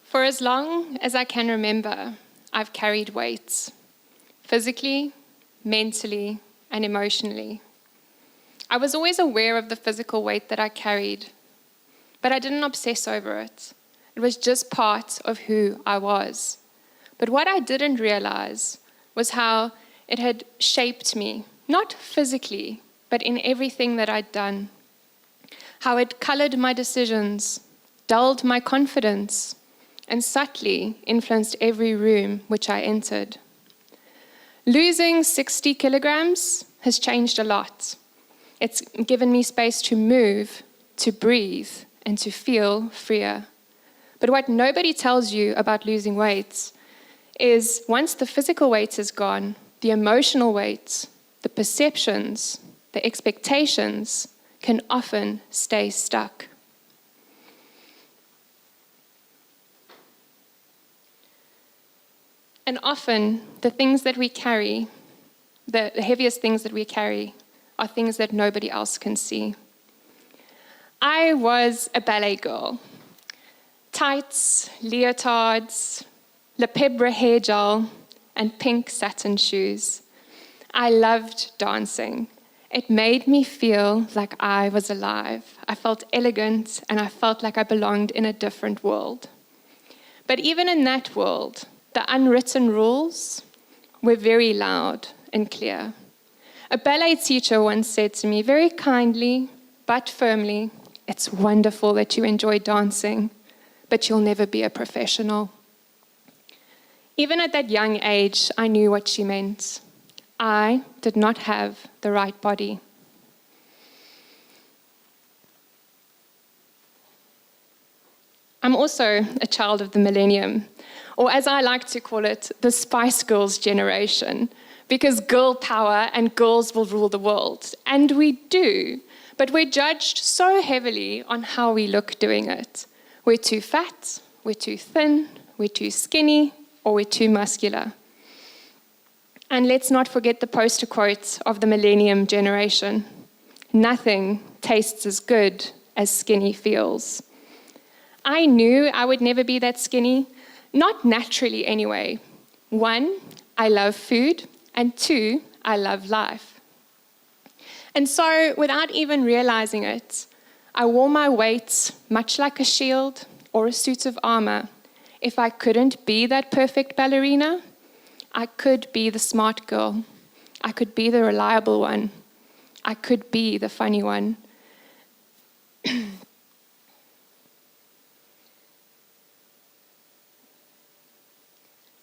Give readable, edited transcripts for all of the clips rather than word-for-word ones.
For as long as I can remember, I've carried weights, physically, mentally, and emotionally. I was always aware of the physical weight that I carried, but I didn't obsess over it. It was just part of who I was. But what I didn't realize was how it had shaped me, not physically, but in everything that I'd done. How it colored my decisions, dulled my confidence, and subtly influenced every room which I entered. Losing 60 kilograms has changed a lot. It's given me space to move, to breathe, and to feel freer. But what nobody tells you about losing weight is once the physical weight is gone, the emotional weight, the perceptions, the expectations can often stay stuck. And often, the things that we carry, the heaviest things that we carry, are things that nobody else can see. I was a ballet girl. Tights, leotards, Lepebre hair gel, and pink satin shoes. I loved dancing. It made me feel like I was alive. I felt elegant, and I felt like I belonged in a different world. But even in that world, the unwritten rules were very loud and clear. A ballet teacher once said to me very kindly but firmly, "It's wonderful that you enjoy dancing, but you'll never be a professional." Even at that young age, I knew what she meant. I did not have the right body. I'm also a child of the millennium, or as I like to call it, the Spice Girls generation, because girl power and girls will rule the world. And we do, but we're judged so heavily on how we look doing it. We're too fat, we're too thin, we're too skinny, or we're too muscular. And let's not forget the poster quote of the millennium generation. Nothing tastes as good as skinny feels. I knew I would never be that skinny, not naturally anyway. 1, I love food, and 2, I love life. And so, without even realizing it, I wore my weight much like a shield or a suit of armor. If I couldn't be that perfect ballerina, I could be the smart girl. I could be the reliable one. I could be the funny one.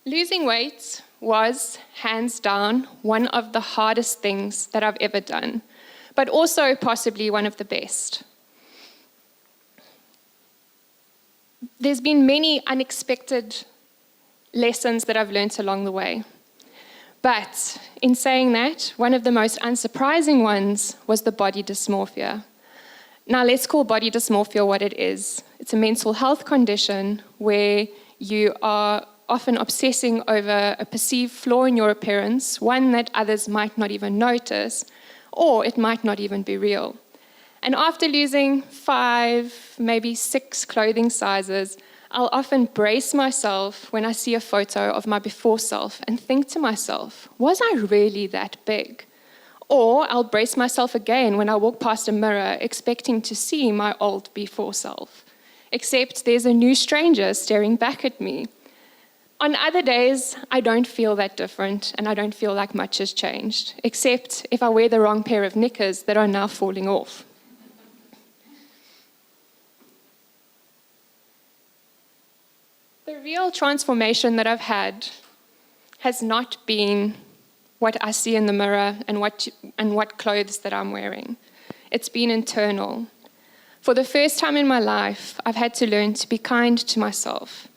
Losing weight was, hands down, one of the hardest things that I've ever done, but also possibly one of the best. There's been many unexpected lessons that I've learned along the way. But in saying that, one of the most unsurprising ones was the body dysmorphia. Now let's call body dysmorphia what it is. It's a mental health condition where you are often obsessing over a perceived flaw in your appearance, one that others might not even notice, or it might not even be real. And after losing 5, maybe 6 clothing sizes, I'll often brace myself when I see a photo of my before self and think to myself, was I really that big? Or I'll brace myself again when I walk past a mirror expecting to see my old before self, except there's a new stranger staring back at me. On other days, I don't feel that different and I don't feel like much has changed, except if I wear the wrong pair of knickers that are now falling off. The real transformation that I've had has not been what I see in the mirror and what clothes that I'm wearing. It's been internal. For the first time in my life, I've had to learn to be kind to myself,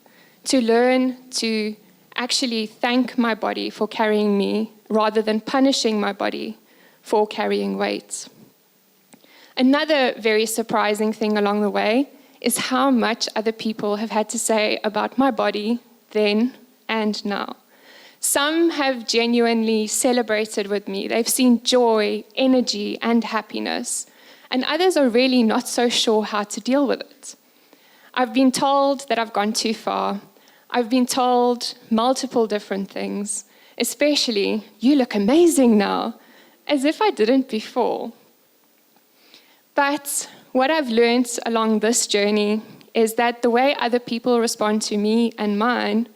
to learn to actually thank my body for carrying me rather than punishing my body for carrying weight. Another very surprising thing along the way is how much other people have had to say about my body then and now. Some have genuinely celebrated with me. They've seen joy, energy, and happiness. And others are really not so sure how to deal with it. I've been told that I've gone too far. I've been told multiple different things, especially, you look amazing now, as if I didn't before. But what I've learned along this journey is that the way other people respond to me and mine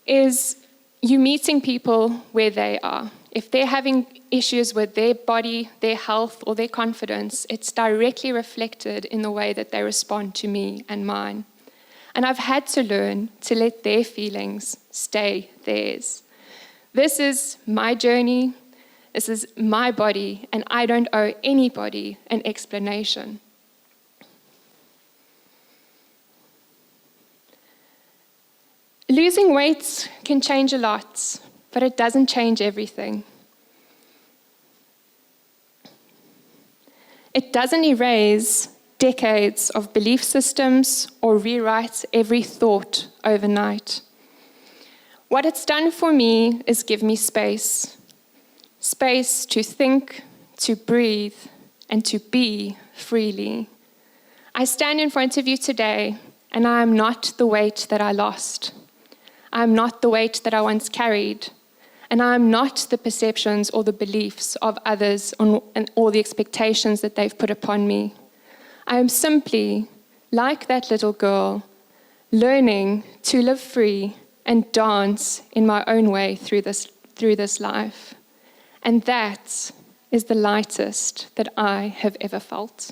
is you meeting people where they are. If they're having issues with their body, their health, or their confidence, it's directly reflected in the way that they respond to me and mine. And I've had to learn to let their feelings stay theirs. This is my journey, this is my body, and I don't owe anybody an explanation. Losing weight can change a lot, but it doesn't change everything. It doesn't erase decades of belief systems or rewrite every thought overnight. What it's done for me is give me space. Space to think, to breathe, and to be freely. I stand in front of you today, and I am not the weight that I lost. I am not the weight that I once carried, and I am not the perceptions or the beliefs of others or the expectations that they've put upon me. I am simply, like that little girl, learning to live free and dance in my own way through this life. And that is the lightest that I have ever felt.